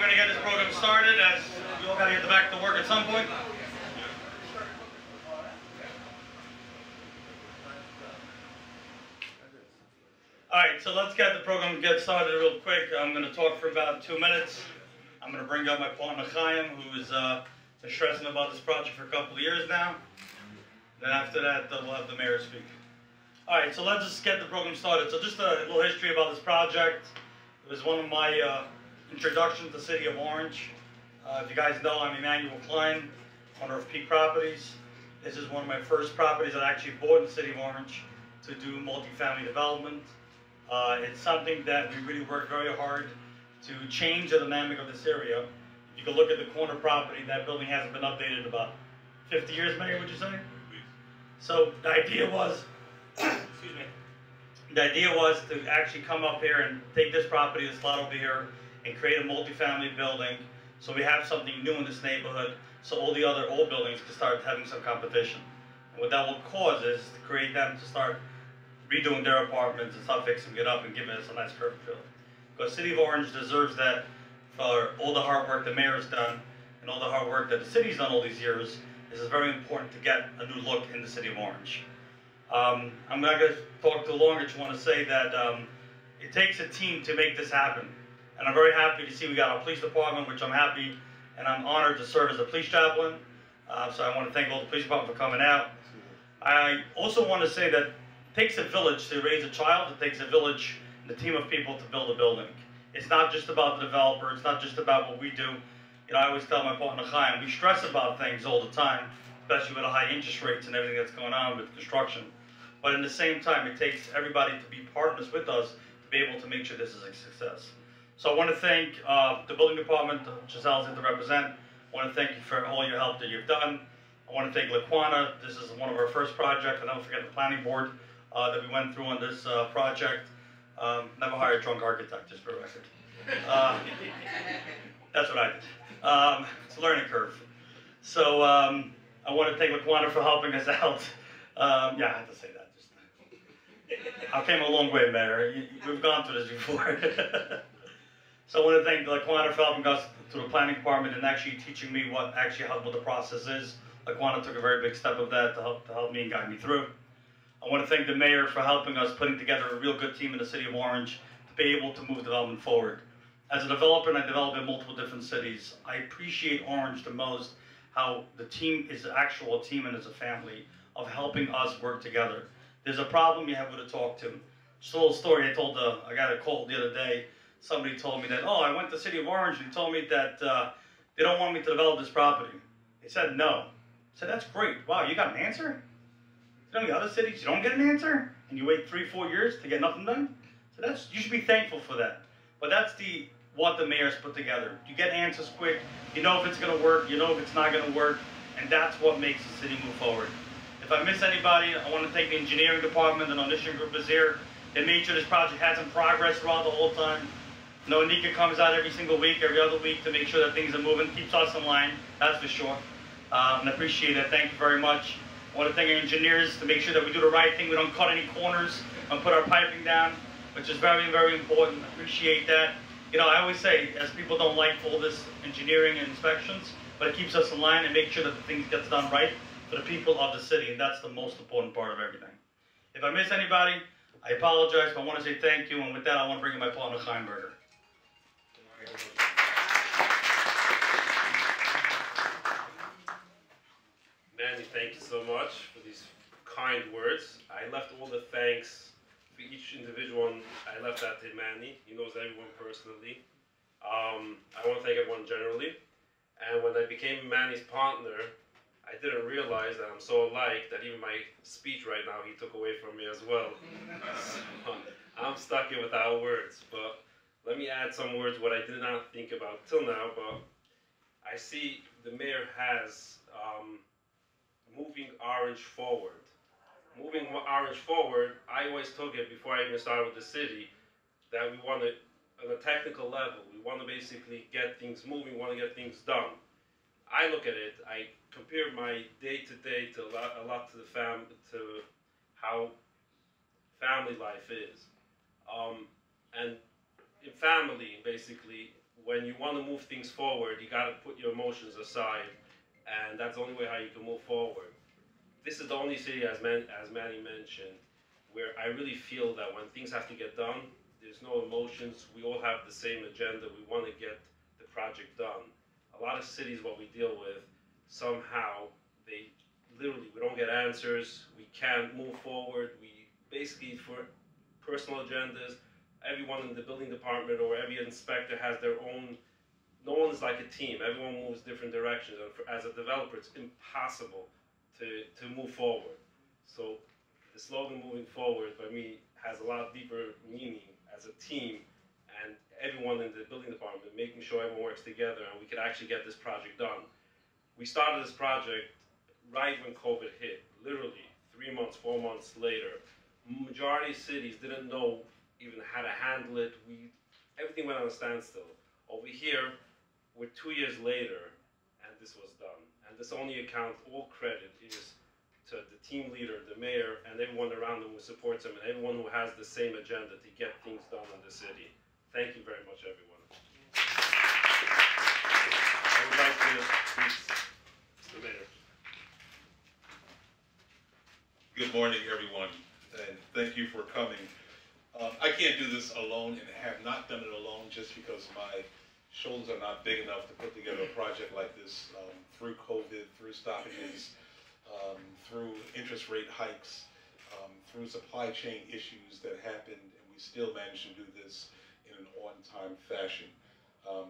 going to get this program started as we all got to get back to work at some point. Alright, so let's get the program started real quick. I'm going to talk for about 2 minutes. I'm going to bring up my partner Chaim, who is been stressing about this project for a couple of years now. Then after that, we'll have the mayor speak. Alright, so let's just get the program started. So just a little history about this project. It was one of my introductions to the city of Orange. If you guys know, I'm Emmanuel Klein, owner of Peak Properties. This is one of my first properties that I actually bought in the city of Orange to do multifamily development. It's something that we really worked very hard to change the dynamic of this area. If you can look at the corner property, that building hasn't been updated in about 50 years, Mayor, would you say? So the idea was, excuse me, the idea was to actually come up here and take this property, this lot over here, and create a multifamily building so we have something new in this neighborhood so all the other old buildings can start having some competition. And what that will cause is to create them to start redoing their apartments and start fixing it up and giving us a nice curb feel. Because City of Orange deserves that for all the hard work the mayor has done and all the hard work that the city's done all these years. This is very important to get a new look in the City of Orange. I'm not going to talk too long. I just want to say that it takes a team to make this happen. And I'm very happy to see we got our police department, which I'm happy and I'm honored to serve as the police chaplain. So I want to thank all the police department for coming out. I also want to say that it takes a village to raise a child. It takes a village and a team of people to build a building. It's not just about the developer. It's not just about what we do. You know, I always tell my partner Chaim, we stress about things all the time, especially with the high interest rates and everything that's going on with construction. But in the same time, it takes everybody to be partners with us to be able to make sure this is a success. So I want to thank the building department, Giselle's here to represent. I want to thank you for all your help that you've done. I want to thank Laquana. This is one of our first projects, and don't forget the planning board that we went through on this project. Never hire a drunk architect, just for the record. That's what I did. It's a learning curve. So I want to thank Laquana for helping us out. Yeah, I had to say that. I came a long way, Mayor. We've gone through this before. So I want to thank Laquana for helping us through the planning department and actually teaching me what the process is. Laquana took a very big step of that to help me and guide me through. I want to thank the mayor for helping us putting together a real good team in the city of Orange to be able to move development forward. As a developer, and I develop in multiple different cities, I appreciate Orange the most, how the team is an actual team and is a family of helping us work together. There's a problem, you have who to talk to. Just a little story, I got a call the other day. Somebody told me that, oh, I went to the city of Orange and he told me that they don't want me to develop this property. They said no. I said, that's great. Wow, you got an answer? You know, in the other cities, you don't get an answer, and you wait 3-4 years to get nothing done? So you should be thankful for that. But that's what the mayor's put together. You get answers quick, you know if it's gonna work, you know if it's not gonna work, and that's what makes the city move forward. If I miss anybody, I want to thank the engineering department, and the Onishan group is here. They made sure this project had some progress throughout the whole time. You know, Anika comes out every single week, every other week to make sure that things are moving, keeps us in line, that's for sure. And I appreciate it, thank you very much. I want to thank our engineers to make sure that we do the right thing, we don't cut any corners and put our piping down, which is very, very important. I appreciate that. You know, I always say, as people don't like all this engineering and inspections, but it keeps us in line and make sure that the things gets done right for the people of the city, and that's the most important part of everything. If I miss anybody, I apologize, but I want to say thank you, and with that, I want to bring in my partner, Heinberger. Manny, thank you so much for these kind words. I left all the thanks for each individual. I left that to Manny. He knows everyone personally. I want to thank everyone generally. And when I became Manny's partner, I didn't realize that I'm so alike that even my speech right now he took away from me as well. So, I'm stuck here without words. But let me add some words what I did not think about till now. But I see the mayor has moving Orange forward. Moving Orange forward, I always took it before I even started with the city that we want to, on a technical level, we want to basically get things moving, we want to get things done. I look at it, I compare my day-to-day to a lot to how family life is. And in family, basically, when you want to move things forward, you got to put your emotions aside, and that's the only way how you can move forward. This is the only city, as Manny mentioned, where I really feel that when things have to get done, there's no emotions. We all have the same agenda. We want to get the project done. A lot of cities, what we deal with, somehow we don't get answers. We can't move forward. We basically, for personal agendas, everyone in the building department or every inspector has their own. No one's like a team. Everyone moves different directions. And as a developer, it's impossible to move forward. So the slogan "Moving Forward" by me has a lot deeper meaning as a team, and everyone in the building department making sure everyone works together and we could actually get this project done. We started this project right when COVID hit, literally 3 months, 4 months later. Majority of cities didn't know even how to handle it. Everything went on a standstill. Over here, we're 2 years later, and this was done. And this only accounts, all credit is to the team leader, the mayor, and everyone around him who supports him, and everyone who has the same agenda to get things done in the city. Thank you very much, everyone. I would like to please, Mr. Mayor. Good morning, everyone, and thank you for coming. I can't do this alone and have not done it alone just because my shoulders are not big enough to put together a project like this through COVID, through stoppages, through interest rate hikes, through supply chain issues that happened, and we still managed to do this in an on-time fashion.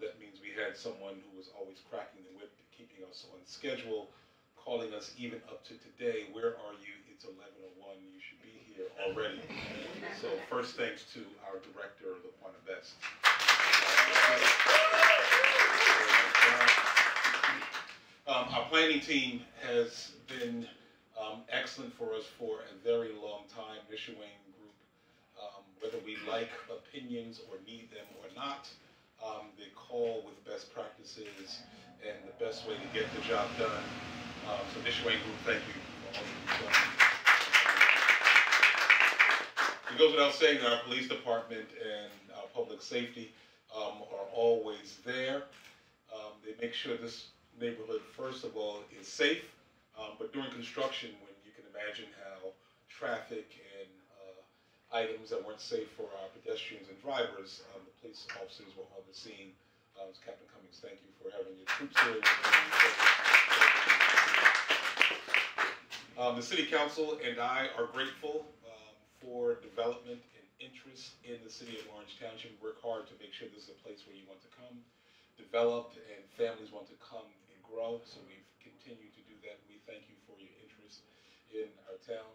That means we had someone who was always cracking the whip, keeping us on schedule, calling us even up to today. Where are you? It's 11:01. You should be here already. So first, thanks to our director, LaQuana Best. Our planning team has been excellent for us for a very long time. Mr. Wayne Group, whether we like opinions or need them or not, they call with best practices and the best way to get the job done. So Mr. Wayne Group, thank you for all you've done. It goes without saying that our police department and our public safety are always there. They make sure this neighborhood, first of all, is safe, but during construction, when you can imagine how traffic and items that weren't safe for our pedestrians and drivers, the police officers were on the scene. Captain Cummings, thank you for having your troops here. The City Council and I are grateful for development and interest in the City of Orange Township. We work hard to make sure this is a place where you want to come, develop, and families want to come and grow. So we've continued to do that. We thank you for your interest in our town.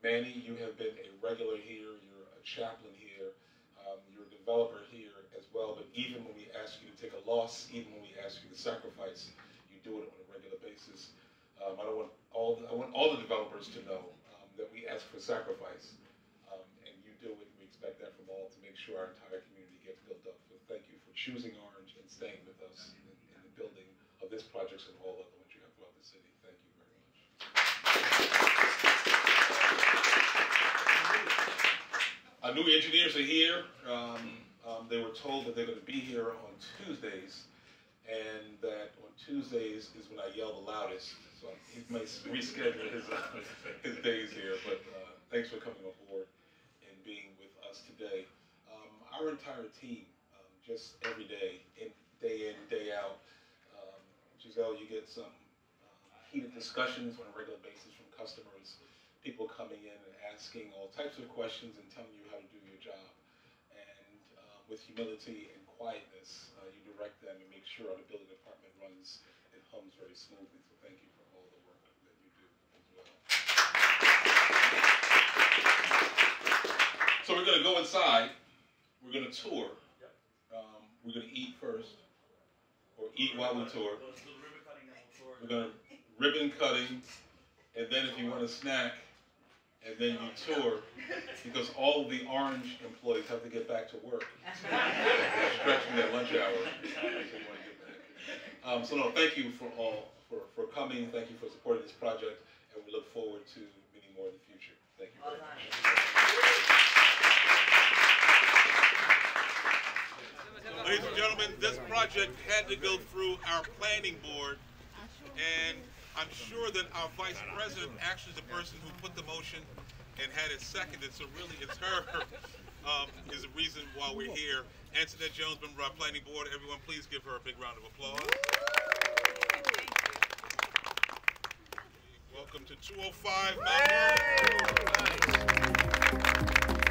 Manny, you have been a regular here. You're a chaplain here. You're a developer here as well. But even when we ask you to take a loss, even when we ask you to sacrifice, you do it on a regular basis. I want all the developers to know that we ask for sacrifice, and you do it. We expect that from all to make sure our entire community gets built up. So thank you for choosing Orange and staying with us in the building of this project and all other ones you have throughout the city. Thank you very much. Our new engineers are here. They were told that they're going to be here on Tuesdays, and that on Tuesdays is when I yell the loudest. So he might reschedule his days here, but thanks for coming on board and being with us today. Our entire team, just every day, day in, day out. Giselle, you get some heated discussions on a regular basis from customers, people coming in and asking all types of questions and telling you how to do your job. And with humility and quietness, you direct them and make sure the building department runs and hums very smoothly. So thank you for all the work that you do as well. So we're going to go inside. We're going to tour. We're going to eat first, or eat while we tour. We're going to ribbon cutting, and then if you want a snack, and then you tour, because all of the Orange employees have to get back to work. They're stretching their lunch hour. So no, thank you for coming. Thank you for supporting this project, and we look forward to many more in the future. Thank you very much. Ladies and gentlemen, this project had to go through our planning board, and I'm sure that our vice president, actually the person who put the motion and had it seconded, so really it's her, is the reason why we're here. Antoinette Jones, member of our planning board. Everyone, please give her a big round of applause. Welcome to 205 Mount Vernon.